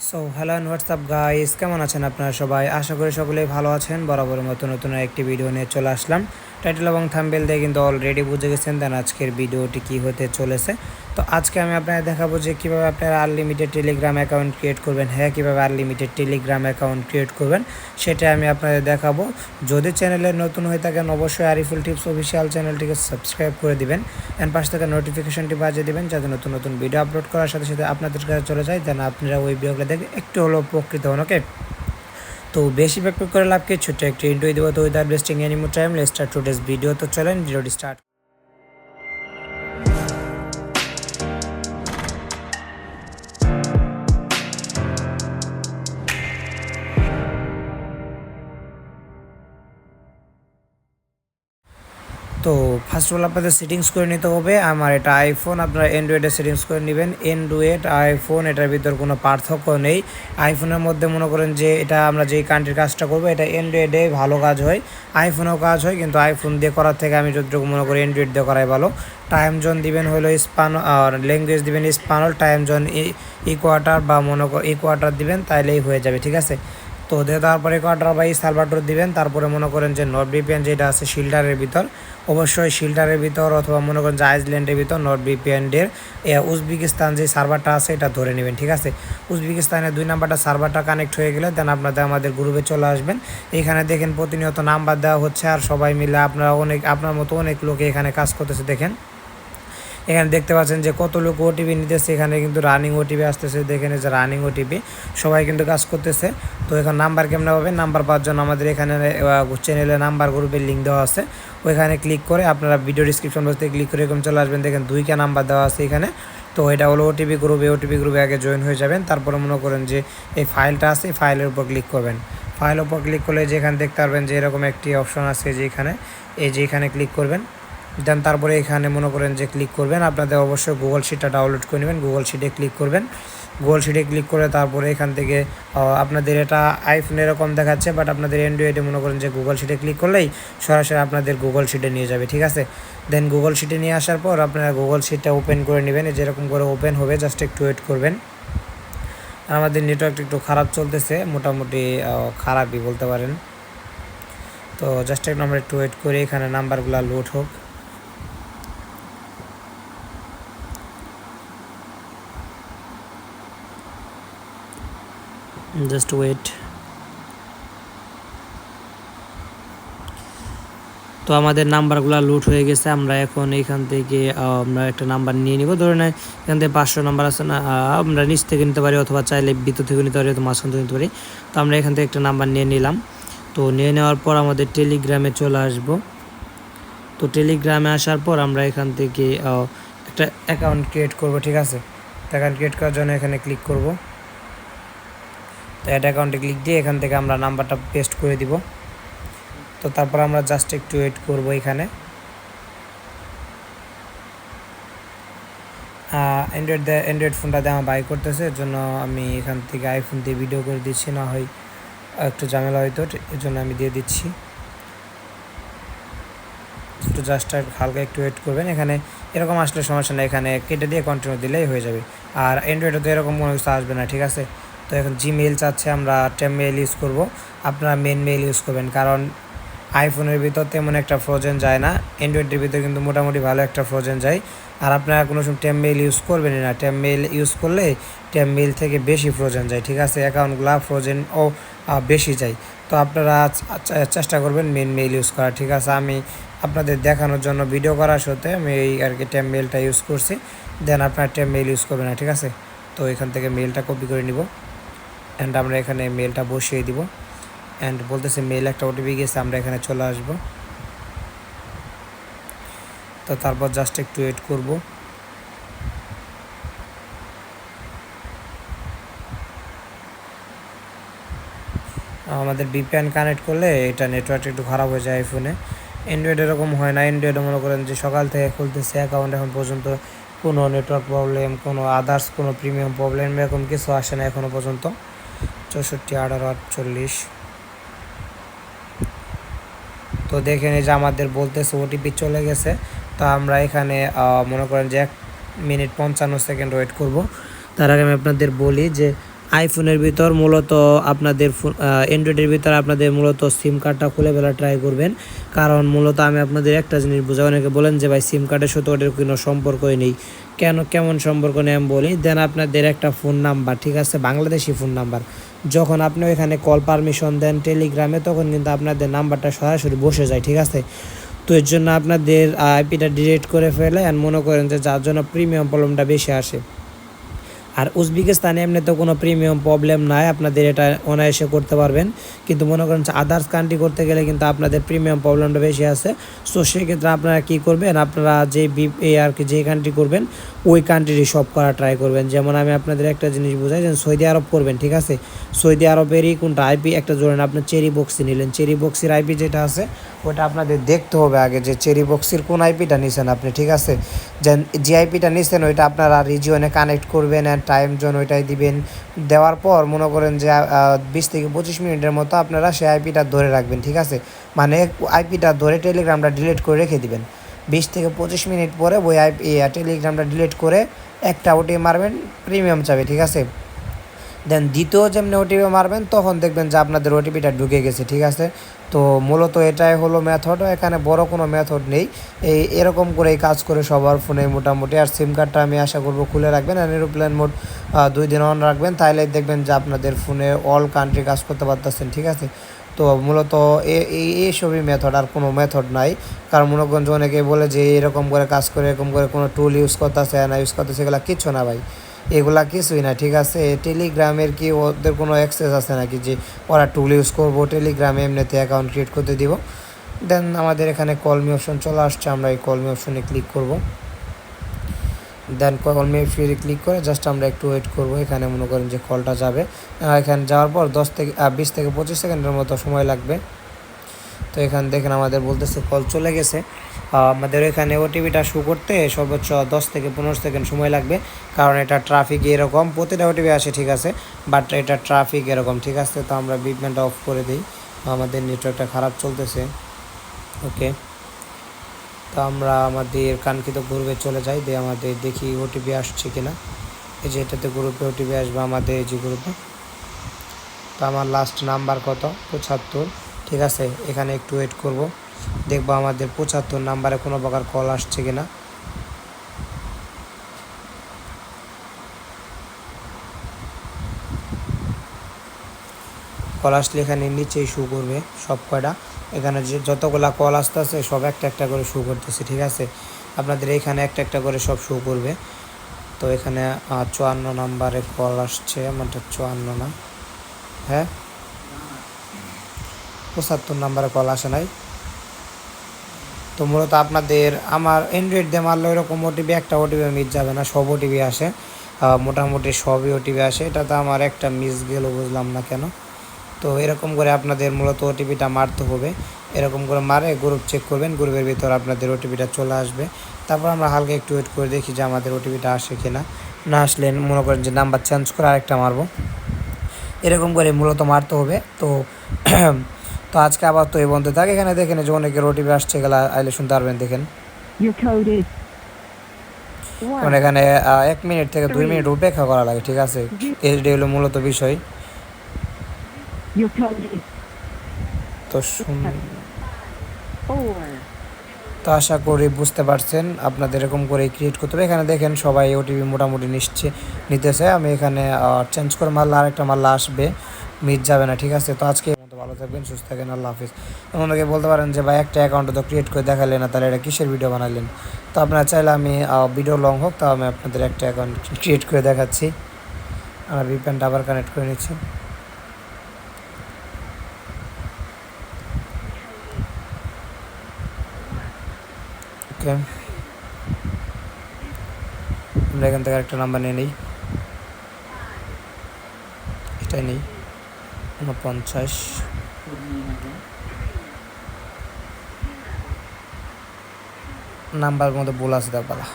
So hello and WhatsApp guys, কেমন আছেন আপনারা সবাই? আশা করি সকলেই ভালো আছেন। বরাবরের মতো নতুন একটি ভিডিও নিয়ে চলে আসলাম। টাইটেল এবং থাম্বনেল দিয়ে কিন্তু অলরেডি বুঝে গেছেন দেন আজকের ভিডিওটি কী হতে চলেছে। তো আজকে আমি আপনাদের দেখাবো যে কীভাবে আপনারা আনলিমিটেড টেলিগ্রাম অ্যাকাউন্ট ক্রিয়েট করবেন। হ্যাঁ, কীভাবে আনলিমিটেড টেলিগ্রাম অ্যাকাউন্ট ক্রিয়েট করবেন সেটা আমি আপনাদের দেখাবো। যদি চ্যানেলে নতুন হয়ে থাকেন অবশ্যই আরিফুল টিপস অফিসিয়াল চ্যানেলটিকে সাবস্ক্রাইব করে দিবেন অ্যান্ড পাশে থেকে নোটিফিকেশনটি বাজিয়ে দিবেন যাতে নতুন নতুন ভিডিও আপলোড করার সাথে সাথে আপনাদের কাছে চলে যায়, যেন আপনারা ওই ভিডিওগুলো দেখে একটু হলেও উপকৃত হন। ওকে, তো বেশি ব্যাকপ্যাক করে লাভ কি, ছোট্ট একটু ইন্ট্রো দেবো। তো without wasting any more time let's start today's video. তো চলেন ভিডিওটি স্টার্ট। তো ফার্স্ট অফ অল আপনাদের সেটিংস করে নিতে হবে। আমার এটা আইফোন, আপনারা অ্যান্ড্রয়েডের সেটিংস করে নেবেন। অ্যান্ড্রয়েড আইফোন এটার ভিতর কোনো পার্থক্য নেই। আইফোনের মধ্যে মনে করেন যে এটা আমরা যেই কান্ট্রির কাজটা করবো এটা অ্যান্ড্রয়েডে ভালো কাজ হয়, আইফোনেও কাজ হয়, কিন্তু আইফোন দিয়ে করার থেকে আমি যতটুকু মনে করি অ্যান্ড্রয়েড দিয়ে করাই ভালো। টাইম জোন দিবেন হলো স্পানল, আর ল্যাঙ্গুয়েজ দিবেন স্পানল, টাইম জোন ইকুয়াটার বা মনে কর ইকুয়াটার দিবেন, তাইলেই হয়ে যাবে, ঠিক আছে। তো দিয়ে তারপরে কোয়ার্টার বাই সালভাডোর দিবেন। তারপরে মনে করেন যে নর্থ ভিপিএন যেটা আছে শিল্ডারের ভিতর, অবশ্যই শিল্ডারের ভিতর অথবা মনে করেন যে আইসল্যান্ডের ভিতর নর্থ ভিপিএনের উজবেকিস্তান যে সার্ভারটা আছে এটা ধরে নেবেন, ঠিক আছে। উজবেকিস্তানের 2 নাম্বারটা সার্ভারটা কানেক্ট হয়ে গেলে দেন আপনাদের আমাদের গ্রুপে চলে আসবেন। এখানে দেখেন প্রতিনিয়ত নাম্বার দেওয়া হচ্ছে আর সবাই মিলে আপনারা আপনার মতো অনেক লোকে এখানে কাজ করতেছে। দেখেন এখানে দেখতে পাচ্ছেন যে কত লোক ওটিপি নিতেছে, এখানে কিন্তু রানিং ওটিপি আসতেছে। দেখেন যে রানিং ওটিপি সবাই কিন্তু কাজ করতেছে। তো এখন নাম্বার কেমনে পাবেন? নাম্বার পাওয়ার জন্য আমাদের এখানে চ্যানেলে নাম্বার গ্রুপের লিঙ্ক দেওয়া আছে, ওইখানে ক্লিক করে আপনারা ভিডিও ডিসক্রিপশন বক্সে ক্লিক করে এরকম চলে আসবেন। দেখেন 2টা নাম্বার দেওয়া আছে এখানে। তো এটা হলো ওটিপি গ্রুপে, ওটিপি গ্রুপে আগে জয়েন হয়ে যাবেন। তারপরে মনে করেন যে এই ফাইলটা আছে, ফাইলের উপর ক্লিক করবেন। ফাইলের উপর ক্লিক করলে যেখানে দেখতে পারবেন যে এরকম একটি অপশন আছে, যে এখানে ক্লিক করবেন। দেন তারপরে এখানে মনে করেন যে ক্লিক করবেন, আপনাদের অবশ্যই গুগল শিটটা ডাউনলোড করে নেবেন। গুগল শিটে ক্লিক করবেন। গুগল শিটে ক্লিক করে তারপরে এখান থেকে আপনাদের এটা আইফোনে এরকম দেখাচ্ছে, বাট আপনাদের অ্যান্ড্রয়েডে মনে করেন যে গুগল শিটে ক্লিক করলেই সরাসরি আপনাদের গুগল শিটে নিয়ে যাবে, ঠিক আছে। দেন গুগল শিটে নিয়ে আসার পর আপনারা গুগল শিটটা ওপেন করে নেবেন। যেরকম করে ওপেন হবে জাস্ট একটু ওয়েট করবেন। আর আমাদের নেটওয়ার্কটা একটু খারাপ চলতেছে, মোটামুটি খারাপই বলতে পারেন। তো জাস্ট আমরা একটু ওয়েট করে এখানে নাম্বারগুলো লোড হোক। Just wait. তো আমাদের নাম্বারগুলো লুট হয়ে গেছে। আমরা এখন এখান থেকে আমরা একটা নাম্বার নিয়ে নিব। ধরে নেয় এখান থেকে 500 নাম্বার আছে না, আমরা নিচ থেকে নিতে পারি অথবা চাইলে ভিতর থেকে নিতে পারি অথবা মাঝখান থেকে নিতে পারি। তো আমরা এখান থেকে একটা নাম্বার নিয়ে নিলাম। তো নিয়ে নেওয়ার পর আমাদের টেলিগ্রামে চলে আসব। তো টেলিগ্রামে আসার পর আমরা এখান থেকে একটা অ্যাকাউন্ট ক্রিয়েট করব, ঠিক আছে। অ্যাকাউন্ট ক্রিয়েট করার জন্য এখানে ক্লিক করব। তো অ্যাড অ্যাকাউন্টে ক্লিক দিয়ে এখান থেকে আমরা নাম্বারটা পেস্ট করে দিব। তো তারপর আমরা জাস্ট একটু ওয়েট করব। এখানে অ্যান্ড্রয়েড ফোনটা দিয়ে আমার বাই করতেছে, এর জন্য আমি এখান থেকে আইফোন দিয়ে ভিডিও করে দিচ্ছি, না হয় একটু ঝামেলা হয়তো, এর জন্য আমি দিয়ে দিচ্ছি। একটু জাস্ট হালকা একটু ওয়েট করবেন। এখানে এরকম আসলে সমস্যা নেই, এখানে কেটে দিয়ে কন্টিনিউ দিলেই হয়ে যাবে। আর অ্যান্ড্রয়েডে তো এরকম কোনো কিছু আসবে না, ঠিক আছে। তো এখন জিমেইল চাচ্ছে, আমরা মেইল ইউজ করব। আপনারা মেইল ইউজ করবেন, কারণ আইফোনের ভিতর তেমন একটা ফ্রোজেন যায় না, অ্যান্ড্রয়েডের ভিতর কিন্তু মোটামুটি ভালো একটা ফ্রোজেন যায়। আর আপনারা কোনো সময় মেইল ইউজ করবেন না, মেইল ইউজ করলে মেইল থেকে বেশি ফ্রোজেন যায়, ঠিক আছে। অ্যাকাউন্টগুলো ফ্রোজেন ও বেশি যায়। তো আপনারা চেষ্টা করবেন মেইল ইউজ করা, ঠিক আছে। আমি আপনাদের দেখানোর জন্য ভিডিও করার সাথে আমি এই আর কি মেইলটা ইউজ করছি। দেন আপনার মেইল ইউজ করবেন না, ঠিক আছে। তো এখান থেকে মেইলটা কপি করে নিব অ্যান্ড আমরা এখানে মেইলটা বসিয়ে দিব। অ্যান্ড বলতেছে মেইল একটা ওটিপি গেছে, আমরা এখানে চলে আসব। তো তারপর জাস্ট একটু ওয়েট করব। আমাদের ভিপিএন কানেক্ট করলে এটা নেটওয়ার্ক একটু খারাপ হয়ে যায় আইফোনে। অ্যান্ড্রয়েড এরকম হয় না। অ্যান্ড্রয়েডে মনে করেন যে সকাল থেকে খুলতেছে অ্যাকাউন্ট, এখন পর্যন্ত কোনো নেটওয়ার্ক প্রবলেম, কোনো আদার্স কোনো প্রিমিয়াম প্রবলেম এরকম কিছু আসে না এখনও পর্যন্ত। 64 18 48। তো দেখেন এই যে আমাদের বলতেছে ওটিপি চলে গেছে। তো আমরা এখানে মনে করেন যে 1 মিনিট 55 সেকেন্ড ওয়েট করব। তার আগে আমি আপনাদের বলি যে আইফোনের ভিতর মূলত আপনাদের অ্যান্ড্রয়েডের ভিতর আপনাদের মূলত সিম কার্ডটা খুলে ফেলা ট্রাই করবেন, কারণ মূলত আমি আপনাদের একটা জিনিস বোঝাই। অনেকে বলেন যে ভাই সিম কার্ডের সাথে ওটার কোনো সম্পর্কই নেই, কেমন সম্পর্ক নেই আমি বলি। দেন আপনাদের একটা ফোন নাম্বার, ঠিক আছে, বাংলাদেশি ফোন নাম্বার, যখন আপনি ওইখানে কল পারমিশন দেন টেলিগ্রামে, তখন কিন্তু আপনাদের নাম্বারটা সরাসরি বসে যায়, ঠিক আছে। তো এর জন্য আপনাদের আইপিটা ডিলিট করে ফেলে আর মনে করেন যে যার জন্য প্রিমিয়াম প্রবলেমটা বেশি আসে। আর উজবেকিস্তানে এমনিতে কোনো প্রিমিয়াম প্রবলেম নাই, আপনাদের এটা অনায়াসে করতে পারবেন। কিন্তু মনে করেন যে আদার্স কান্ট্রি করতে গেলে কিন্তু আপনাদের প্রিমিয়াম প্রবলেমটা বেশি আছে। সো সেক্ষেত্রে আপনারা কী করবেন, আপনারা যে আর কি যে কান্ট্রি করবেন ওই কান্ট্রিরই সব করা ট্রাই করবেন। যেমন আমি আপনাদের একটা জিনিস বোঝাই, যে সৌদি আরব করবেন, ঠিক আছে, সৌদি আরবেরই কোনটা আইপি একটা ধরেন আপনি চেরি বক্সি নিলেন, চেরি বক্সির আইপি যেটা আছে ওটা আপনাদের দেখতে হবে আগে যে চেরি বক্সির কোন আইপিটা নিছেন আপনি, ঠিক আছে। যে আইপিটা নিছেন ওইটা আপনারা রিজিওনে কানেক্ট করবেন, অ্যান্ড টাইম জোন ওইটাই দিবেন। দেওয়ার পর মনে করেন যে 20 থেকে 25 মিনিটের মতো আপনারা সেই আইপিটা ধরে রাখবেন, ঠিক আছে। মানে আইপিটা ধরে টেলিগ্রামটা ডিলিট করে রেখে দিবেন। 20 থেকে 25 মিনিট পরে ওই আইপি টেলিগ্রামটা ডিলিট করে একটা ওটিপি মারবেন, প্রিমিয়াম চাবে, ঠিক আছে। দেন দ্বিতীয় যেমনি ওটিপি মারবেন তখন দেখবেন যে আপনাদের ওটিপিটা ঢুকে গেছে, ঠিক আছে। তো মূলত এটাই হলো মেথড, এখানে বড় কোনো মেথড নেই। এরকম করেই কাজ করে সবার ফোনে মোটামুটি। আর সিম কার্ডটা আমি আশা করবো খুলে রাখবেন, আর এরোপ্লেন মোড 2 দিন অন রাখবেন, তাহলে দেখবেন যে আপনাদের ফোনে অল কান্ট্রি কাজ করতে পারতেছেন, ঠিক আছে। তো মূলত এইসবই মেথড, আর কোনো মেথড নাই। কারণ মনে করেন যে অনেকে বলে যে এরকম করে কাজ করে, এরকম করে কোনো টুল ইউজ করতেছে না, ইউজ করতেছে, এগুলো কিচ্ছু না ভাই, এগুলা কিছুই না, ঠিক আছে। টেলিগ্রামের কি ওদের কোনো অ্যাক্সেস আছে নাকি যে ওরা টুল ইউজ করবো, টেলিগ্রামে এমনিতে অ্যাকাউন্ট ক্রিয়েট করতে দিব। দেন আমাদের এখানে কলমি অপশন চলে আসছে, আমরা এই কলমি অপশনে ক্লিক করব। দেন কলমি ফ্রি ক্লিক করে জাস্ট আমরা একটু ওয়েট করব, এখানে মনে করেন যে কলটা যাবে। এখানে যাওয়ার পর 20 থেকে 25 সেকেন্ডের মতো সময় লাগবে। তো এখানে দেখেন আমাদের বলতেছে কল চলে গেছে। আমাদের এখানে ওটিপিটা শো করতে সর্বোচ্চ 10 থেকে 15 সেকেন্ড সময় লাগবে, কারণ এটা ট্রাফিক এরকম, প্রতিটা ওটিপি আসে, ঠিক আছে, বাট এটা ট্রাফিক এরকম, ঠিক আছে। তো আমরা বিপম্যানটা অফ করে দিই, আমাদের নেটওয়ার্কটা খারাপ চলতেছে। ওকে, তো আমরা আমাদের কাঙ্ক্ষিত গ্রুপে চলে যাই, দিয়ে আমাদের দেখি ওটিপি আসছে কিনা। এই যে এটাতে গ্রুপে ওটিপি আসবে আমাদের এই যে গ্রুপে। তো আমার লাস্ট নাম্বার কত, 75, ঠিক আছে। এখানে একটু ওয়েট করব, দেখবো আমাদের 75 নাম্বারে কোনো প্রকার কল আসছে কিনা। কল আসলে এখানে নিচেই শো করবে সব কয়টা, এখানে যে যতগুলা কল আসতেছে সব একটা একটা করে শো করতেছে, ঠিক আছে। আপনাদের এখানে একটা একটা করে সব শো করবে। তো এখানে 54 নাম্বারে কল আসছে, আমারটা 54 না, হ্যাঁ 75 নাম্বারে কল আসে নাই। তো মূলত আপনাদের আমার অ্যান্ড্রয়েড দিয়ে মারলে এরকম ওটিপি একটা ওটিপি মিস যাবে না, সব ওটিপি আসে, মোটামুটি সবই ওটিপি আসে। এটা তো আমার একটা মিস গেল, বুঝলাম না কেন। তো এরকম করে আপনাদের মূলত ওটিপিটা মারতে হবে, এরকম করে মারে গ্রুপ চেক করবেন, গ্রুপের ভিতর আপনাদের ওটিপিটা চলে আসবে। তারপর আমরা হালকা একটু ওয়েট করে দেখি যে আমাদের ওটিপিটা আসে কিনা। না আসলে মনে করেন যে নাম্বার চেঞ্জ করে আরেকটা মারবো, এরকম করে মূলত মারতে হবে। তো তো আজকে আবার তো এই বন্ধ থাকে, এখানে দেখেন যে অনেকের ওটিপি আসছে, গেলা আইলে শুনতে পারবেন, দেখেন মানে এখানে 1 মিনিট থেকে 2 মিনিট অপেক্ষা করা লাগে, ঠিক আছে। এইচডি হলো মূলত বিষয়। তো তো আশা করি বুঝতে পারছেন, আপনাদের এরকম করে ক্রিয়েট করতে হবে। এখানে দেখেন সবাই ওটিপি মোটামুটি নিতেছে। আমি এখানে চেঞ্জ করে মারলে আরেকটা মারলা আসবে, মিস যাবে না, ঠিক আছে। তো আজকে মতো ভালো থাকবেন, সুস্থ থাকেন, আল্লাহ হাফিজ। অনেকে বলতে পারেন যে ভাই একটা অ্যাকাউন্টে তো ক্রিয়েট করে দেখালেন না, তাহলে এটা কিসের ভিডিও বানালেন। তো আপনারা চাইলে আমি ভিডিও লং হোক, তাও আমি আপনাদের একটা অ্যাকাউন্ট ক্রিয়েট করে দেখাচ্ছি। আমার ভিপিএনটা আবার কানেক্ট করে নিচ্ছি। ওকে, আমরা এখান থেকে একটা নাম্বার নিয়ে নিই, এটাই নেই, 49 নাম্বার মধ্যে ভুল আছে দেখবালা।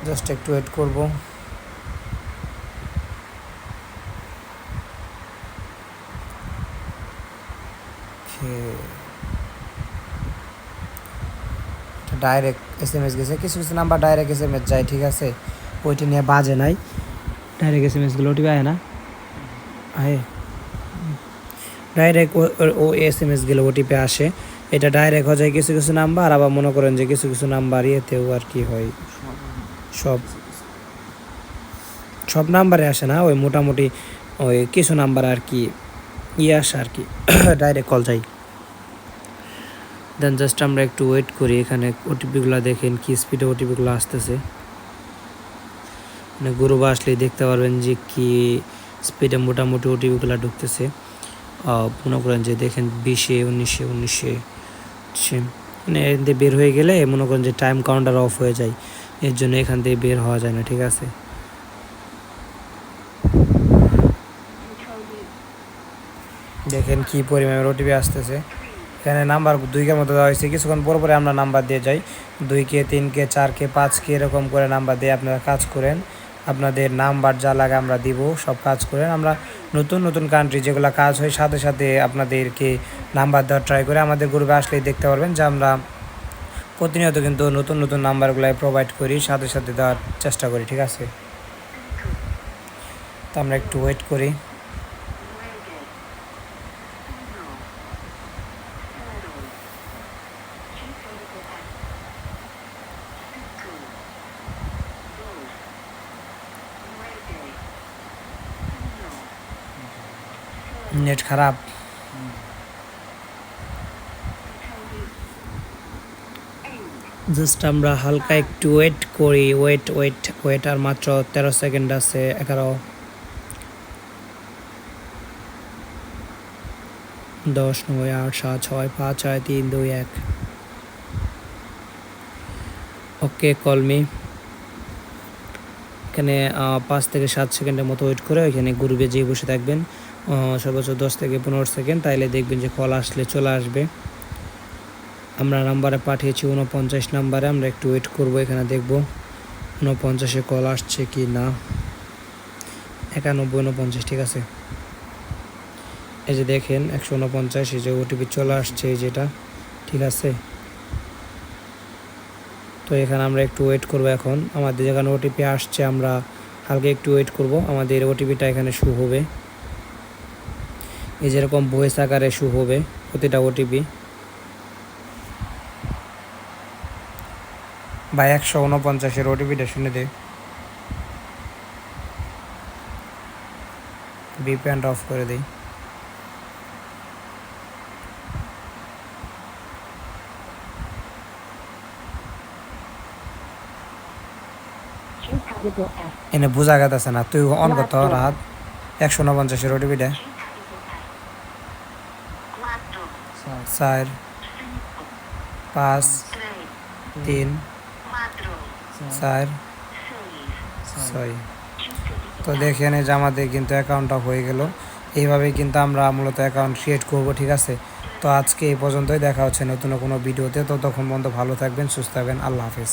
জাস্ট একটু ওয়েট করবো। ডাইরেক্ট SMS গেছে, কিছু কিছু নাম্বার ডাইরেক্ট SMS যায়, ঠিক আছে, ওইটা নিয়ে বাজে নাই। ডাইরেক্ট SMS গুলো ওটিপি আয় না, আয় ডাইরেক্ট ও SMS গেলে ওটিপি আসে। এটা ডাইরেক্ট হয়ে যায় কিছু কিছু নাম্বার, আবার মনে করেন যে কিছু কিছু নাম্বার ইয়েতেও আর কি হয়, সব সব নাম্বারে আসে না, ওই মোটামুটি ওই কিছু নাম্বার আর কি আসে আর কি ডাইরেক্ট কল যাই। দেন জাস্ট আমরা একটু ওয়েট করি, এখানে ওটিপিগুলো দেখেন কি স্পিডে ওটিপিগুলো আসতেছে, মানে গ্রুপ আসলেই দেখতে পারবেন যে কি স্পিডে মোটামুটি ওটিপিগুলো ঢুকতেছে। মনে করেন যে দেখেন 20-এ 19-এ মানে এখান থেকে বের হয়ে গেলে মনে করেন যে টাইম কাউন্টার অফ হয়ে যায়, এর জন্য এখান থেকে বের হওয়া যায় না, ঠিক আছে। দেখেন কি পরিমাণের ওটিপি আসতেছে, এখানে নাম্বার 2কে মতো দেওয়া হয়েছে, কিছুক্ষণ পর পরে আমরা নাম্বার দিয়ে যাই, 2K 3K 4K 5K এরকম করে নাম্বার দিয়ে আপনারা কাজ করেন। আপনাদের নাম্বার যা লাগে আমরা দিব, সব কাজ করেন। আমরা নতুন নতুন কান্ট্রি যেগুলো কাজ হয় সাথে সাথে আপনাদেরকে নাম্বার দেওয়ার ট্রাই করে, আমাদের গ্রুপে আসলেই দেখতে পারবেন যে আমরা প্রতিনিয়ত কিন্তু নতুন নতুন নাম্বারগুলো প্রোভাইড করি, সাথে সাথে দেওয়ার চেষ্টা করি, ঠিক আছে। তো আমরা একটু ওয়েট করি। নেট খারাপ, জাস্ট আমরা হালকা একটু ওয়েট করি, ওয়েট আর মাত্র 13 সেকেন্ড আছে, 11, 10, 9, 8, 7, 6, 5, 4, 3, 2, 1। ওকে, কল মি। এখানে 5 থেকে 7 সেকেন্ডের মতো ওয়েট করে ওইখানে গ্রুপে যেয়ে বসে থাকবেন, সর্বোচ্চ 10 থেকে 15 সেকেন্ড, তাইলে দেখবেন যে কল আসলে চলে আসবে। আমরা নাম্বারে পাঠিয়েছি 49 নাম্বারে, আমরা একটু ওয়েট করব, এখানে দেখব 49-এ কল আসছে কি না। 91, 49, ঠিক আছে। এই যে দেখেন 149, এই যে ওটিপি চলে আসছে, এই যেটা, ঠিক আছে। তো এখানে আমরা একটু ওয়েট করব, এখন আমাদের যেখানে ওটিপি আসছে আমরা হালকা একটু ওয়েট করব, আমাদের ওটিপিটা এখানে শো হবে, এই যেরকম ভয়েস আকারে শো হবে প্রতিটা ওটিপি। ভাই 149-এর ওটিপিটা শুনে দে, ভিপিএনটা অফ করে দিই। এনে বোঝা গেছে না, তুই অন করতে রাত 149-এর ওটিপিটা 4, 5, 3, 4, 6। তো দেখেন যে আমাদের কিন্তু অ্যাকাউন্টটা হয়ে গেল। এইভাবেই কিন্তু আমরা মূলত অ্যাকাউন্ট ক্রিয়েট করব, ঠিক আছে। তো আজকে এই পর্যন্তই, দেখা হচ্ছে নতুন কোনো ভিডিওতে। ততক্ষণ পর্যন্ত ভালো থাকবেন, সুস্থ থাকবেন, আল্লাহ হাফেজ।